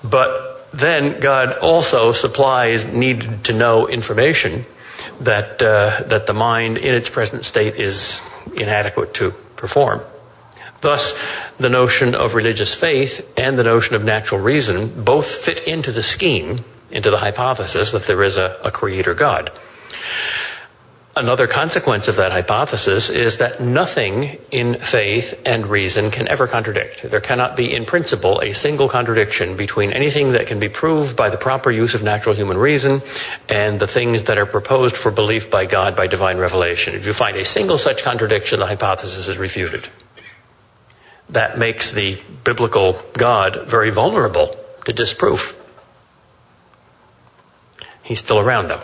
But then God also supplies needed to know information that the mind in its present state is inadequate to perform. Thus, the notion of religious faith and the notion of natural reason both fit into the scheme, into the hypothesis that there is a creator God. Another consequence of that hypothesis is that nothing in faith and reason can ever contradict. There cannot be, in principle, a single contradiction between anything that can be proved by the proper use of natural human reason and the things that are proposed for belief by God by divine revelation. If you find a single such contradiction, the hypothesis is refuted. That makes the biblical God very vulnerable to disproof. He's still around, though.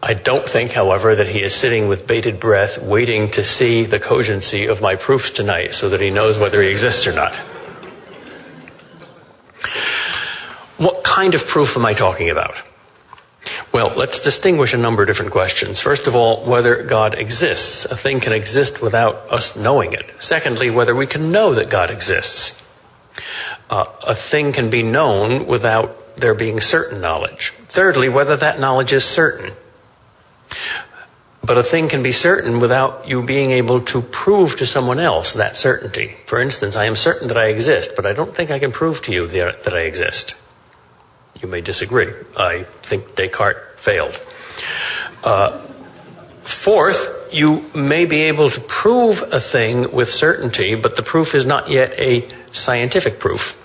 I don't think, however, that he is sitting with bated breath waiting to see the cogency of my proofs tonight so that he knows whether he exists or not. What kind of proof am I talking about? Well, let's distinguish a number of different questions. First of all, whether God exists. A thing can exist without us knowing it. Secondly, whether we can know that God exists. A thing can be known without there being certain knowledge. Thirdly, whether that knowledge is certain. But a thing can be certain without you being able to prove to someone else that certainty. For instance, I am certain that I exist, but I don't think I can prove to you that I exist. You may disagree. I think Descartes failed. Fourth, you may be able to prove a thing with certainty, but the proof is not yet a scientific proof.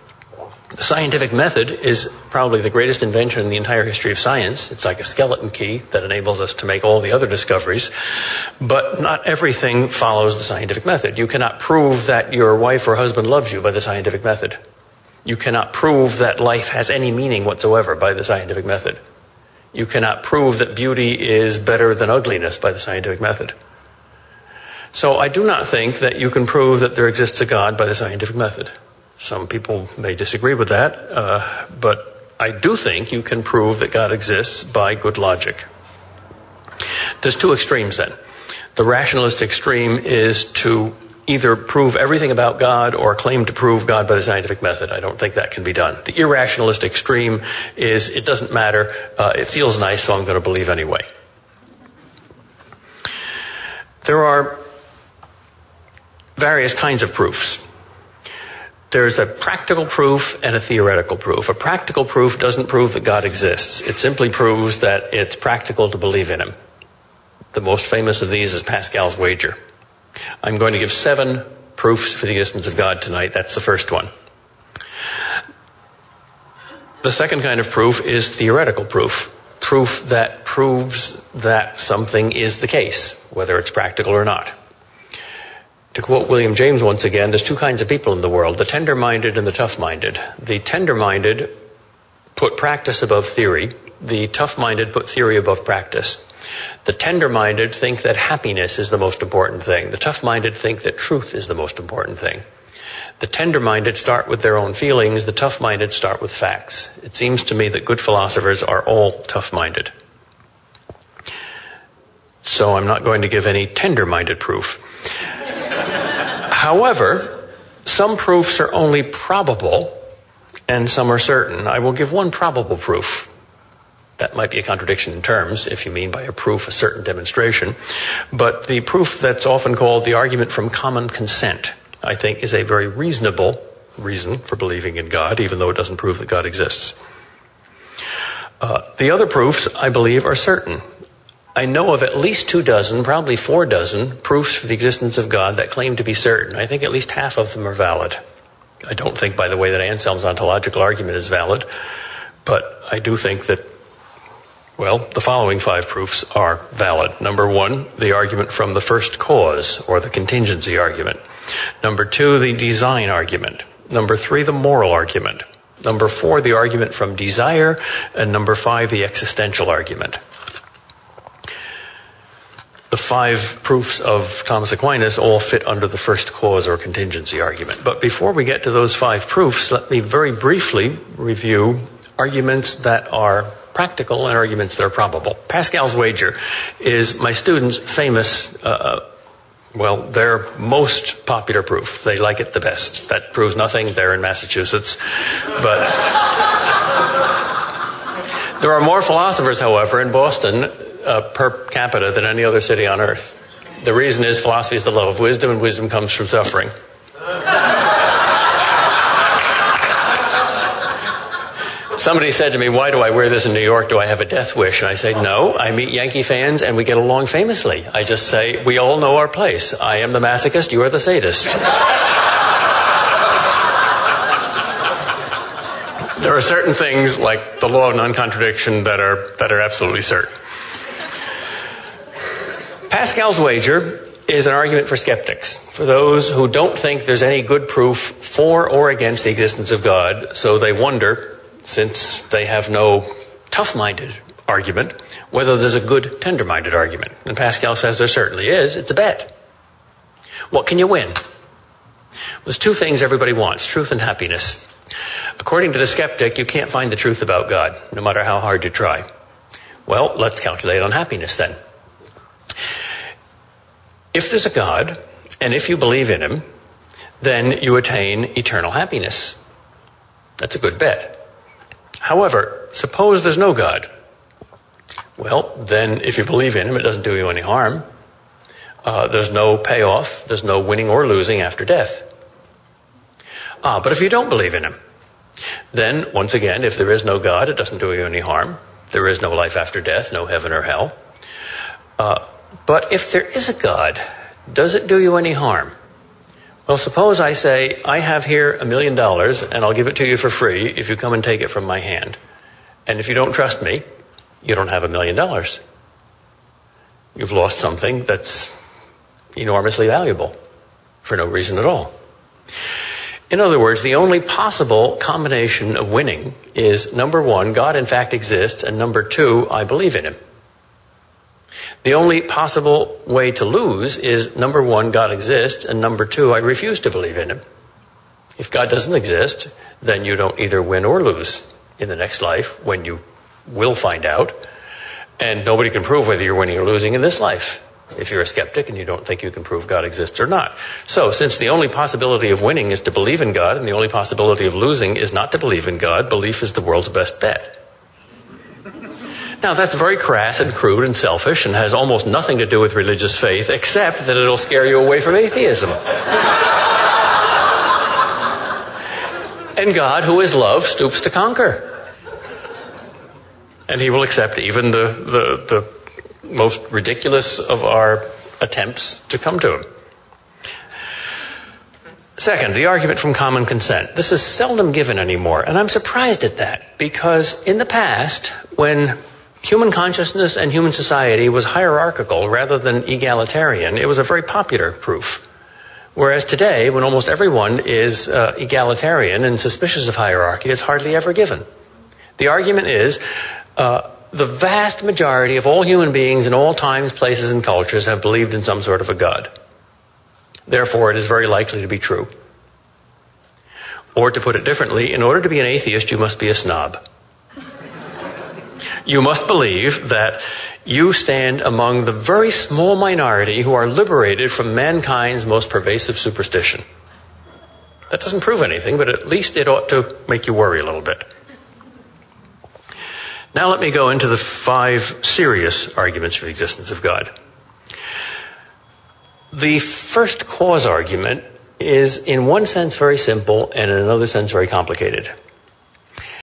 The scientific method is probably the greatest invention in the entire history of science. It's like a skeleton key that enables us to make all the other discoveries. But not everything follows the scientific method. You cannot prove that your wife or husband loves you by the scientific method. You cannot prove that life has any meaning whatsoever by the scientific method. You cannot prove that beauty is better than ugliness by the scientific method. So I do not think that you can prove that there exists a God by the scientific method. Some people may disagree with that, but I do think you can prove that God exists by good logic. There's two extremes then. The rationalist extreme is to either prove everything about God or claim to prove God by the scientific method. I don't think that can be done. The irrationalist extreme is it doesn't matter, it feels nice, so I'm going to believe anyway. There are various kinds of proofs. There's a practical proof and a theoretical proof. A practical proof doesn't prove that God exists. It simply proves that it's practical to believe in him. The most famous of these is Pascal's wager. I'm going to give 7 proofs for the existence of God tonight. That's the first one. The second kind of proof is theoretical proof. Proof that proves that something is the case, whether it's practical or not. To quote William James once again, there's 2 kinds of people in the world, the tender-minded and the tough-minded. The tender-minded put practice above theory. The tough-minded put theory above practice. The tender-minded think that happiness is the most important thing. The tough-minded think that truth is the most important thing. The tender-minded start with their own feelings. The tough-minded start with facts. It seems to me that good philosophers are all tough-minded. So I'm not going to give any tender-minded proof. However, some proofs are only probable and some are certain. I will give one probable proof. That might be a contradiction in terms, if you mean by a proof a certain demonstration. But the proof that's often called the argument from common consent, I think, is a very reasonable reason for believing in God, even though it doesn't prove that God exists. The other proofs, I believe, are certain. I know of at least 24, probably 4 dozen, proofs for the existence of God that claim to be certain. I think at least half of them are valid. I don't think, by the way, that Anselm's ontological argument is valid, but I do think that, well, the following 5 proofs are valid. Number 1, the argument from the first cause, or the contingency argument. Number 2, the design argument. Number 3, the moral argument. Number 4, the argument from desire. And number 5, the existential argument. The 5 proofs of Thomas Aquinas all fit under the first cause or contingency argument. But before we get to those 5 proofs, let me very briefly review arguments that are practical and arguments that are probable. Pascal's wager is my student's famous Well, their most popular proof. They like it the best. That proves nothing. They're in Massachusetts. But there are more philosophers, however, in Boston per capita than any other city on earth. The reason is philosophy is the love of wisdom, and wisdom comes from suffering. Somebody said to me, why do I wear this in New York? Do I have a death wish? And I say, no, I meet Yankee fans and we get along famously. I just say, we all know our place. I am the masochist, you are the sadist. There are certain things, like the law of non-contradiction, that are absolutely certain. Pascal's wager is an argument for skeptics, for those who don't think there's any good proof for or against the existence of God, so they wonder, since they have no tough-minded argument, whether there's a good tender-minded argument. And Pascal says there certainly is. It's a bet. What can you win? There's two things everybody wants, truth and happiness. According to the skeptic, you can't find the truth about God, no matter how hard you try. Well, let's calculate on happiness then. If there's a God, and if you believe in him, then you attain eternal happiness. That's a good bet. However, suppose there's no God. Well, then if you believe in him, it doesn't do you any harm. There's no payoff. There's no winning or losing after death. But if you don't believe in him, then, once again, if there is no God, it doesn't do you any harm. There is no life after death, no heaven or hell. But if there is a God, does it do you any harm? Well, suppose I say, I have here $1 million, and I'll give it to you for free if you come and take it from my hand. And if you don't trust me, you don't have $1 million. You've lost something that's enormously valuable for no reason at all. In other words, the only possible combination of winning is, number one, God in fact exists, and number two, I believe in him. The only possible way to lose is, number one, God exists, and number two, I refuse to believe in him. If God doesn't exist, then you don't either win or lose in the next life, when you will find out, and nobody can prove whether you're winning or losing in this life, if you're a skeptic and you don't think you can prove God exists or not. So, since the only possibility of winning is to believe in God, and the only possibility of losing is not to believe in God, belief is the world's best bet. Now, that's very crass and crude and selfish and has almost nothing to do with religious faith, except that it'll scare you away from atheism. And God, who is love, stoops to conquer. And he will accept even the most ridiculous of our attempts to come to him. Second, the argument from common consent. This is seldom given anymore, and I'm surprised at that, because in the past, when human consciousness and human society was hierarchical rather than egalitarian, it was a very popular proof. Whereas today, when almost everyone is egalitarian and suspicious of hierarchy, it's hardly ever given. The argument is, the vast majority of all human beings in all times, places, and cultures have believed in some sort of a God. Therefore, it is very likely to be true. Or to put it differently, in order to be an atheist, you must be a snob. You must believe that you stand among the very small minority who are liberated from mankind's most pervasive superstition. That doesn't prove anything, but at least it ought to make you worry a little bit. Now let me go into the 5 serious arguments for the existence of God. The first cause argument is, in one sense, very simple, and in another sense, very complicated.